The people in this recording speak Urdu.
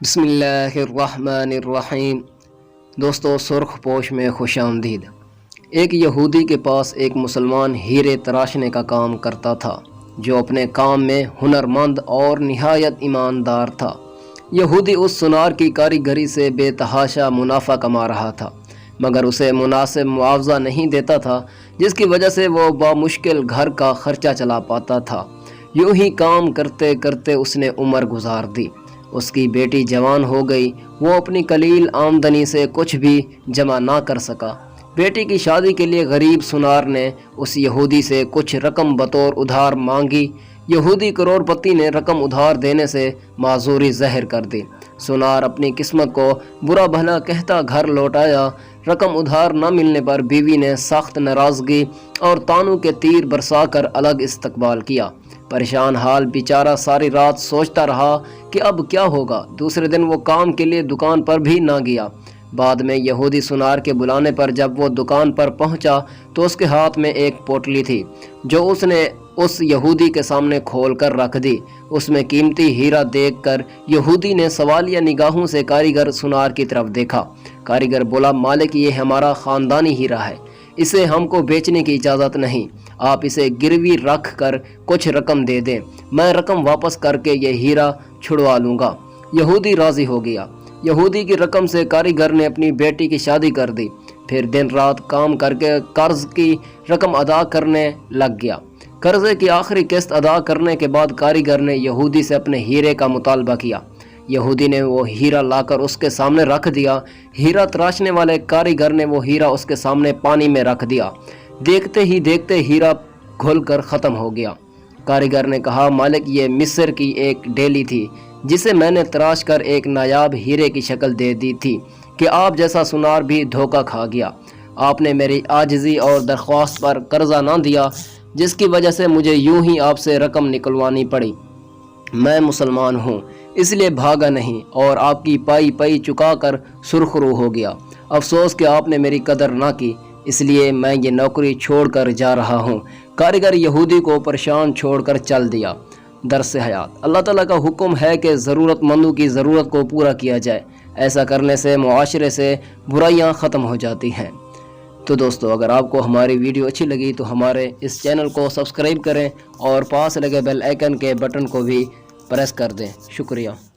بسم اللہ الرحمن الرحیم۔ دوستو، سرخ پوش میں خوش آمدید۔ ایک یہودی کے پاس ایک مسلمان ہیرے تراشنے کا کام کرتا تھا جو اپنے کام میں ہنرمند اور نہایت ایماندار تھا۔ یہودی اس سونار کی کاریگری سے بے تحاشا منافع کما رہا تھا، مگر اسے مناسب معاوضہ نہیں دیتا تھا، جس کی وجہ سے وہ بامشکل گھر کا خرچہ چلا پاتا تھا۔ یوں ہی کام کرتے کرتے اس نے عمر گزار دی۔ اس کی بیٹی جوان ہو گئی، وہ اپنی قلیل آمدنی سے کچھ بھی جمع نہ کر سکا۔ بیٹی کی شادی کے لیے غریب سونار نے اس یہودی سے کچھ رقم بطور ادھار مانگی۔ یہودی کروڑ پتی نے رقم ادھار دینے سے معذوری ظاہر کر دی۔ سونار اپنی قسمت کو برا بھلا کہتا گھر لوٹ آیا۔ رقم ادھار نہ ملنے پر بیوی نے سخت ناراضگی اور طعنوں کے تیر برسا کر الگ استقبال کیا۔ پریشان حال بیچارہ ساری رات سوچتا رہا کہ اب کیا ہوگا۔ دوسرے دن وہ کام کے لیے دکان پر بھی نہ گیا۔ بعد میں یہودی سونار کے بلانے پر جب وہ دکان پر پہنچا تو اس کے ہاتھ میں ایک پوٹلی تھی جو اس نے اس یہودی کے سامنے کھول کر رکھ دی۔ اس میں قیمتی ہیرا دیکھ کر یہودی نے سوالیہ نگاہوں سے کاریگر سونار کی طرف دیکھا۔ کاریگر بولا، مالک، یہ ہمارا خاندانی ہیرا ہے، اسے ہم کو بیچنے کی اجازت نہیں۔ آپ اسے گروی رکھ کر کچھ رقم دے دیں، میں رقم واپس کر کے یہ ہیرا چھڑوا لوں گا۔ یہودی راضی ہو گیا۔ یہودی کی رقم سے کاریگر نے اپنی بیٹی کی شادی کر دی، پھر دن رات کام کر کے قرض کی رقم ادا کرنے لگ گیا۔ قرضے کی آخری قسط ادا کرنے کے بعد کاریگر نے یہودی سے اپنے ہیرے کا مطالبہ کیا۔ یہودی نے وہ ہیرا لا کر اس کے سامنے رکھ دیا۔ ہیرا تراشنے والے کاریگر نے وہ ہیرا اس کے سامنے پانی میں رکھ دیا۔ دیکھتے ہی دیکھتے ہیرا گھل کر ختم ہو گیا۔ کاریگر نے کہا، مالک، یہ مصر کی ایک ڈیلی تھی جسے میں نے تراش کر ایک نایاب ہیرے کی شکل دے دی تھی کہ آپ جیسا سونار بھی دھوکہ کھا گیا۔ آپ نے میری عاجزی اور درخواست پر قرضہ نہ دیا، جس کی وجہ سے مجھے یوں ہی آپ سے رقم نکلوانی پڑی۔ میں مسلمان ہوں، اس لیے بھاگا نہیں اور آپ کی پائی پائی چکا کر سرخ رو ہو گیا۔ افسوس کہ آپ نے میری قدر نہ کی، اس لیے میں یہ نوکری چھوڑ کر جا رہا ہوں۔ کاریگر یہودی کو پریشان چھوڑ کر چل دیا۔ درس حیات: اللہ تعالیٰ کا حکم ہے کہ ضرورت مندوں کی ضرورت کو پورا کیا جائے۔ ایسا کرنے سے معاشرے سے برائیاں ختم ہو جاتی ہیں۔ تو دوستو، اگر آپ کو ہماری ویڈیو اچھی لگی تو ہمارے اس چینل کو سبسکرائب کریں اور پاس لگے بیل آئیکن کے بٹن کو بھی پریس کر دیں۔ شکریہ۔